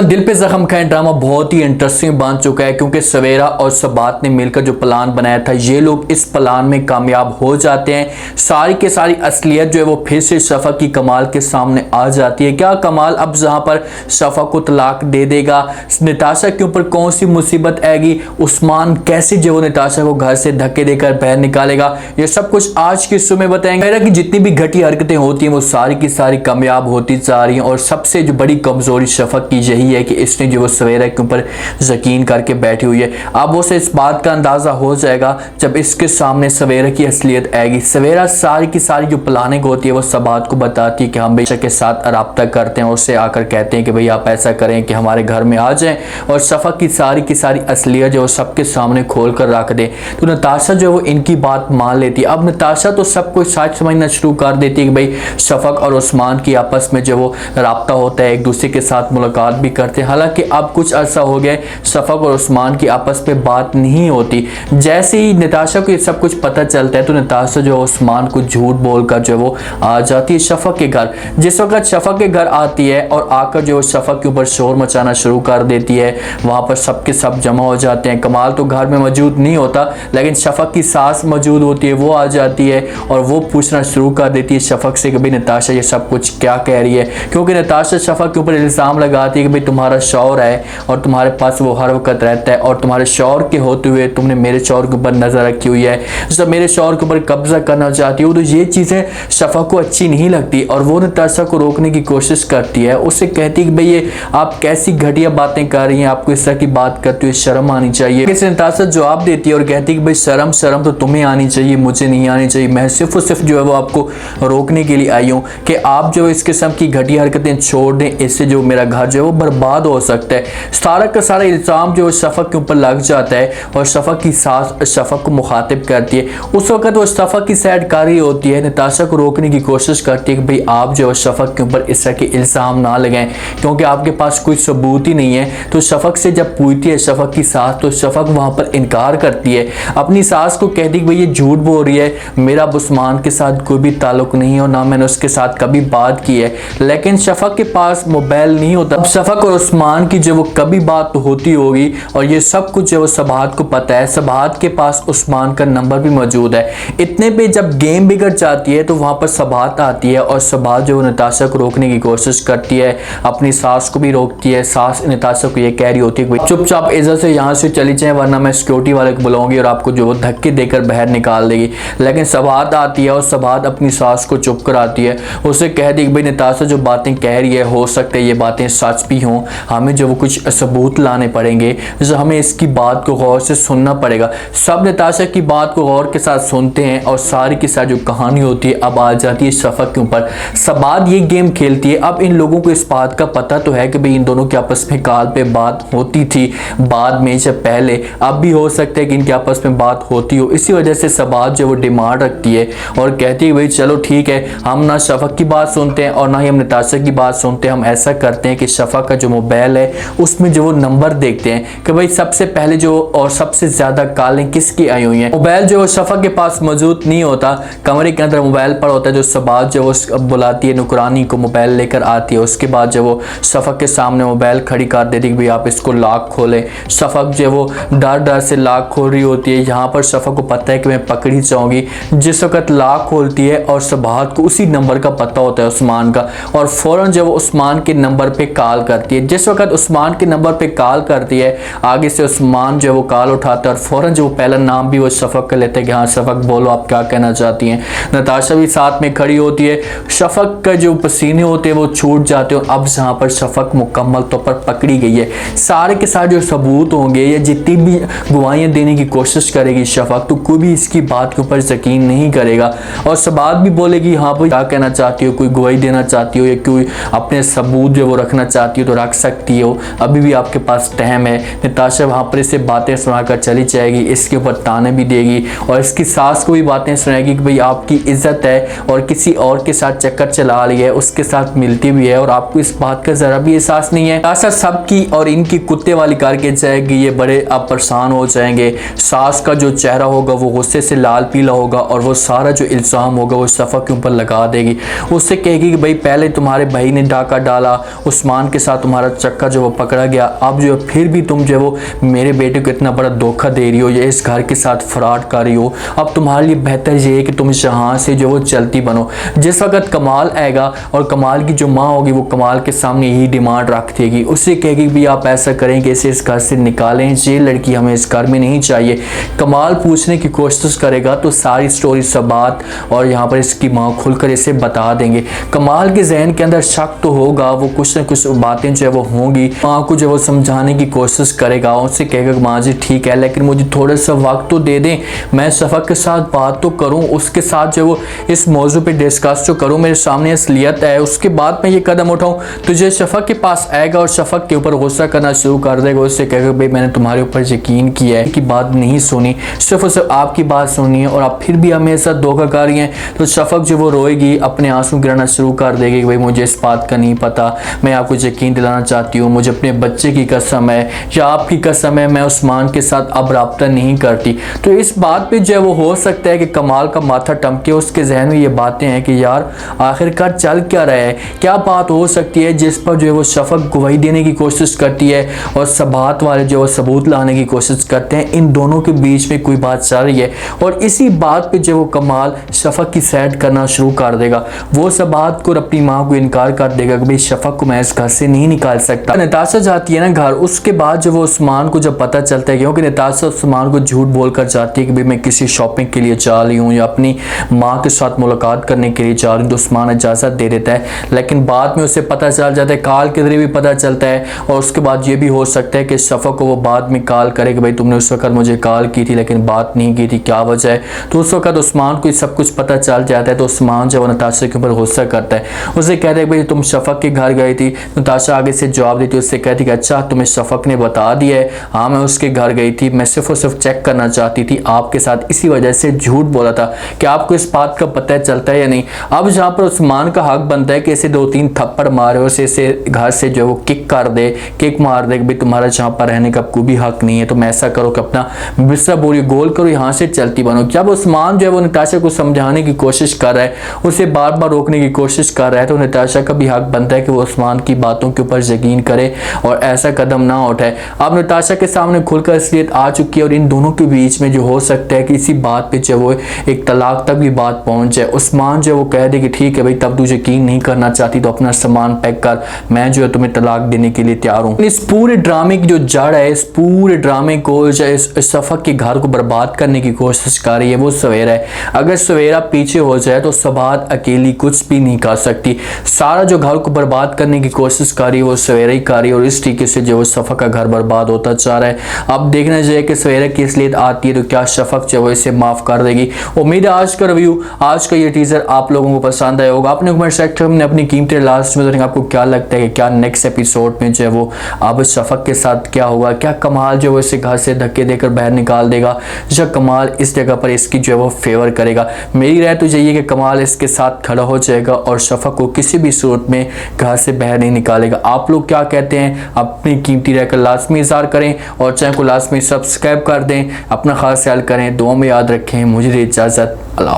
दिल पे जख्म खाए ड्रामा बहुत ही इंटरेस्टिंग बन चुका है क्योंकि सवेरा और सबात ने मिलकर जो प्लान बनाया था ये लोग इस प्लान में कामयाब हो जाते हैं। सारी के सारी असलियत जो है वो फिर से शफा की कमाल के सामने आ जाती है। क्या कमाल अब जहां पर शफा को तलाक दे देगा, नताशा के ऊपर कौन सी मुसीबत आएगी, उस्मान कैसे जो वो नताशा को घर से धक्के देकर बाहर निकालेगा, ये सब कुछ आज के हिस्से में बताएंगे। कि जितनी भी घटी हरकतें होती हैं वो सारी की सारी कामयाब होती जा रही हैं और सबसे जो बड़ी कमजोरी शफा की यही है कि इसने जो वो सवेरा के ऊपर यकीन करके बैठी हुई है। अब उसे इस बात का अंदाजा हो जाएगा जब इसके सामने सवेरा की असलियत आएगी। सवेरा सारी की सारी जो प्लानिंग होती है वो सबात को बताती है कि हम बेशक के साथ राब्ता करते हैं और उससे आकर कहते हैं कि भाई आप ऐसा करें कि हमारे घर में आ जाएं और शफा की सारी असलियत जो सबके सामने खोल कर रख दे। तो नताशा जो वो इनकी बात मान लेती है। अब नताशा तो सब कुछ सच समझना शुरू कर देती है कि भाई शफक और उस्मान की आपस में जो वो राब्ता होता है, एक दूसरे के साथ मुलाकात भी करते हैं। हालांकि अब कुछ अरसा हो गया शफक और उस्मान की आपस में बात नहीं होती। जैसे ही नताशा को ये सब कुछ पता चलता है तो नताशा जो उस्मान को झूठ बोलकर जो वो आ जाती है शफक के घर। जिस वक्त शफक के घर आती है और आकर जो शफक के ऊपर शोर मचाना शुरू कर देती है, वहां पर सबके सब जमा हो जाते हैं। कमाल तो घर में मौजूद नहीं होता लेकिन शफक की सास मौजूद होती है, वो आ जाती है और वो पूछना शुरू कर देती है शफक से कि भाई नताशा ये सब कुछ क्या कह रही है, क्योंकि नताशा शफक के ऊपर इल्ज़ाम लगाती है कि भाई तुम्हारा शौहर है और तुम्हारे पास वो हर वक्त रहता है और तुम्हारे शौहर के होते हुए तुमने मेरे शौहर के ऊपर नजर रखी हुई है, जब मेरे शौहर के ऊपर कब्जा करना चाहती हो। तो ये चीज़ें शफा को अच्छी नहीं लगती और वो नताशा को रोकने की कोशिश करती है। उससे कहती है कि भाई ये आप कैसी घटिया बातें कर रही हैं, आपको इस तरह की बात करते हुए शर्म आनी चाहिए। नताशा जवाब देती है और कहती है कि भाई शर्म तो तुम्हें आनी चाहिए, मुझे नहीं आनी चाहिए। मैं सिर्फ और सिर्फ जो है वो आपको रोकने के लिए आई हूँ कि आप जो इस किस्म की घटिया हरकतें छोड़ दें, इससे जो मेरा घर जो है वो बर्बाद हो सकता है। सारा का सारा इल्ज़ाम जो शफक के ऊपर लग जाता है और शफक की सास शफक को मुखातिब करती है। उस वक्त वो शफक की साइड कर रही होती है, नताशा को रोकने की कोशिश करती है कि भाई आप जो है शफक के ऊपर इस तरह के इल्ज़ाम ना लगाएं क्योंकि आपके पास कोई सबूत ही नहीं है। तो शफक से जब पूछती है शफक की सास तो शफक वहां पर इनकार करती है, अपनी सास को कहती है कि भाई ये झूठ बोल रही है, मेरा उस्मान के साथ कोई भी ताल्लुक नहीं है और ना मैंने उसके साथ कभी बात की है। लेकिन शफक के पास मोबाइल नहीं होता। अब शफक और उस्मान की जो वो कभी बात तो होती होगी और ये सब कुछ जो सबात को पता है। सबात के पास उस्मान का नंबर भी मौजूद है। इतने पे जब गेम बिगड़ जाती है तो वहां पर सबात आती है और सबात जो नताशा को रोकने की कोशिश करती है, अपनी सास को भी रोकती है। सास नताशा को ये कह रही होती है कि चुपचाप इज्जत से यहाँ से चली जाए वरना मैं सिक्योरिटी वाले को बुलाऊंगी और आपको जो वो धक्के देकर बाहर निकाल देगी। लेकिन सबात आती है और सबात अपनी सास को चुप कराती है, उसे कह दी कि भाई नताशा जो बातें कह रही है हो सकता है ये बातें सच भी हों, हमें जो वो कुछ सबूत लाने पड़ेंगे, जो हमें इसकी बात को गौर से सुनना पड़ेगा। सब नताशा की बात को गौर के साथ सुनते हैं और सारी की सारी जो कहानी होती है अब आ जाती है शफक के ऊपर। सबात ये गेम खेलती है। अब इन लोगों को इस बात का पता तो है कि भाई इन दोनों के आपस में काल पे बात होती थी बाद में से पहले, अब भी हो सकता है कि इनके आपस में बात होती हो। इसी वजह से सबात जो वो डिमांड रखती है और कहती है भाई चलो ठीक है, हम ना शफक की बात सुनते हैं और ना ही हम नताशा की बात सुनते हैं। हम ऐसा करते हैं कि शफक का जो मोबाइल है उसमें जो वो नंबर देखते हैं कि भाई सबसे पहले जो और सबसे ज्यादा कॉलें किसकी आई हुई हैं। मोबाइल जो शफक के पास मौजूद नहीं होता, कमरे के अंदर मोबाइल पर होता है। जो सबात जो वो बुलाती है नुकरानी को, मोबाइल लेकर आती है, उसके बाद जो वो शफक के सामने मोबाइल खड़ी कर देती है कि भाई आप इसको लॉक खोलें। शफक जो वो डर से लॉक खोल रही होती है। यहाँ पर शफक को पता है कि मैं पकड़ी जाऊंगी। जिस वक्त लॉक खोलती है और सबात को उसी नंबर का पता होता है उस्मान का, और फौरन जब वो उस्मान के नंबर पे कॉल करती है। जिस वक्त उस्मान के नंबर पे कॉल करती है आगे से उस्मान जो वो कॉल उठाता है और फौरन जो वो पहला नाम भी वो शफक का लेते हैं कि हाँ शफक बोलो आप क्या कहना चाहती हैं। नताशा भी साथ में खड़ी होती है। शफक का जो पसीने होते हैं वो छूट जाते हैं। अब जहाँ पर शफक मुकम्मल तौर पर पकड़ी गई है, सारे के सारे जो सबूत होंगे या जितनी भी गवाहियाँ देने की कोशिश करेगी शफक, तो कोई भी इसकी बात के ऊपर यकीन नहीं करेगा और सबात भी बोलेगी हाँ भाई क्या कहना चाहती हो, कोई गवाही देना चाहती हो या कोई अपने सबूत जो वो रखना चाहती हो तो रख सकती हो, अभी भी आपके पास टाइम है। नताशा वहाँ पर इसे बातें सुनाकर चली जाएगी, इसके ऊपर ताने भी देगी और इसकी सास को भी बातें सुनाएगी कि भाई आपकी इज्जत है और किसी और के साथ चक्कर चला रही है, उसके साथ मिलती भी है और आपको इस बात का जरा भी एहसास नहीं है। नताशा सबकी और इनकी कुत्ते वाली करके जाएगी, ये बड़े अब परेशान हो जाएंगे। सास का जो चेहरा होगा वो गुस्से से लाल पीला होगा और वो सारा जो इल्ज़ाम होगा वो शफक के ऊपर लगा देगी। उससे कहेगी कि भाई पहले तुम्हारे भाई ने डाका डाला, उस्मान के साथ तुम्हारा चक्का जो वो पकड़ा गया, अब जो फिर भी तुम जो वो मेरे बेटे को इतना बड़ा धोखा दे रही हो या इस घर के साथ फ्रॉड कर रही हो। अब तुम्हारे लिए बेहतर ये है कि तुम यहाँ से जो वो चलती बनो। जिस वक्त कमाल आएगा और कमाल की जो माँ होगी वो कमाल के सामने यही डिमांड रख देगी, उससे कहेगी भी आप ऐसा करें कि इसे इस घर से निकालें, ये लड़की हमें इस घर में नहीं चाहिए। कमाल पूछने की कोशिश करेगा तो सारी स्टोरी सबात और यहाँ पर इसकी माँ खुलकर इसे बता देंगे। कमाल के जहन के अंदर शक तो होगा, वो कुछ ना कुछ बातें जो है वो होंगी, माँ को जो वो समझाने की कोशिश करेगा, उससे कहेगा माँ जी ठीक है लेकिन मुझे थोड़ा सा वक्त तो दे दें, मैं शफक के साथ बात तो करूँ, उसके साथ जो वो इस मौजू पे डिस्कस तो करूँ, मेरे सामने असलियत है, उसके बाद मैं ये कदम उठाऊँ। तो जो शफक के पास आएगा और शफक के ऊपर गुस्सा करना शुरू कर देगा, उससे कहेगा भाई मैंने तुम्हारे ऊपर यकीन किया है कि बात नहीं सुनी, सिर्फ और सिर्फ आपकी बात सुनी है और आप फिर भी हमें साथ धोखा कर रही हैं। तो शफक जो वो रोएगी, अपने आंसू गिराना शुरू कर देगी कि भाई मुझे इस बात का नहीं पता, मैं आपको यकीन दिलाना चाहती हूँ, मुझे अपने बच्चे की कसम है या आपकी कसम है, मैं उस्मान के साथ अब रब्ता नहीं करती। तो इस बात पे जो है वो हो सकता है कि कमाल का माथा टमके, उसके जहन में ये बातें हैं कि यार आखिरकार चल क्या रहा है, क्या बात हो सकती है जिस पर जो है वो शफक गवाही देने की कोशिश करती है और सबात वाले जो है सबूत लाने की कोशिश करते हैं, इन दोनों के बीच में कोई बात चल रही है। और इसी बात पे जो वो कमाल शफक की सैड करना शुरू कर देगा, वो सबात को अपनी माँ को इनकार कर देगा कि भाई शफक को मैं इस घर से नहीं निकाल सकता। नताशा जाती है ना घर, उसके बाद जो वो उस्मान को जब पता चलता है, क्योंकि नताशा उस्मान को झूठ बोलकर जाती है कि भाई मैं किसी शॉपिंग के लिए जा रही हूँ या अपनी माँ के साथ मुलाकात करने के लिए जा रही हूँ, तो उस्मान इजाज़त दे देता है। लेकिन बाद में उसे पता चल जाता है, कॉल के जरिए भी पता चलता है, और उसके बाद ये भी हो सकता है कि शफक को वो बाद में कॉल करे कि भाई तुमने उस वक्त मुझे कॉल की थी लेकिन बात नहीं की थी, क्या वजह है। तो उस वक्त उस्मान को सब कुछ पता चल जाता है। तो उस्मान जो नताशा के ऊपर गुस्सा करता है, उसे कहता है भाई तुम शफक के घर गई थी। नताशा आगे से जवाब देती है, उससे कहती कि अच्छा तुम्हें शफक ने बता दिया है। हाँ मैं उसके घर गई थी, मैं सिर्फ और सिर्फ चेक करना चाहती थी आपके साथ, इसी वजह से झूठ बोला था। कि आपको इस बात का पता चलता है या नहीं। अब जहाँ पर उस्मान का हक बनता है कि इसे 2-3 थप्पड़ मारे, उसे घर से जो वो किक कर दे, किक मार दे कि भाई तुम्हारा जहाँ पर रहने का कोई भी हक नहीं है, तुम ऐसा करो कि अपना बिस्तर बोरी गोल करो, यहाँ से चलती बनो। जब उस्मान जो है वो नताशा को समझाने की कोशिश कर रहा है, उसे बार बार रोकने की कोशिश कर रहा है, तो नताशा का भी हक बनता है कि वो उस्मान की बातों के ऊपर यकीन करे और ऐसा कदम ना उठाए। अब नताशा के सामने खुलकर असलियत आ चुकी है और इन दोनों के बीच में जो हो सकता है कि इसी बात पे जो वो एक तलाक तक भी बात पहुंच जाए। उस्मान जो वो कह दे कि ठीक है भाई तब तू यकीन नहीं करना चाहती तो अपना सामान पैक कर, मैं जो है तुम्हें तलाक देने के लिए तैयार हूँ। इस पूरे ड्रामे की जो जड़ है, इस पूरे ड्रामे को इस शफक के घर को बर्बाद करने की कोशिश कर रही है वो सवेरा है। अगर सवेरा पीछे हो जाए तो सबात अकेली कुछ भी नहीं कर सकती। सारा जो घर को बर्बाद करने की कोशिश कर रही है वो सवेरा ही कर रही है और इस तरीके से जो वो शफक का घर बर्बाद होता जा रहा है। अब देखना चाहिए कि सवेरा की असलियत आती है तो क्या शफक जो है इसे माफ कर देगी। उम्मीद है आज का रिव्यू, आज का ये टीजर आप लोगों को पसंद आया होगा। आपने कमेंट सेक्शन में अपनी कीमती लास्ट में बताएंगे आपको क्या लगता है कि क्या नेक्स्ट एपिसोड में जो है वो अब शफक के साथ क्या होगा, क्या कमाल जो है इसे घर से धक्के देकर बाहर निकाल देगा या कमाल इस जगह पर इसकी जो है वो फेवर करेगा। मेरी राय तो यही है कि कमाल इसके साथ खड़ा हो जाएगा और शफक को किसी भी सूरत में घर से बाहर नहीं निकालेगा। आप लोग क्या कहते हैं, अपनी कीमती राय का लाजमी इज़हार करें और चैनल को लाजमी सब्सक्राइब कर दें। अपना खास ख्याल करें, दुआ में याद रखें। मुझे इजाज़त, अल्लाह।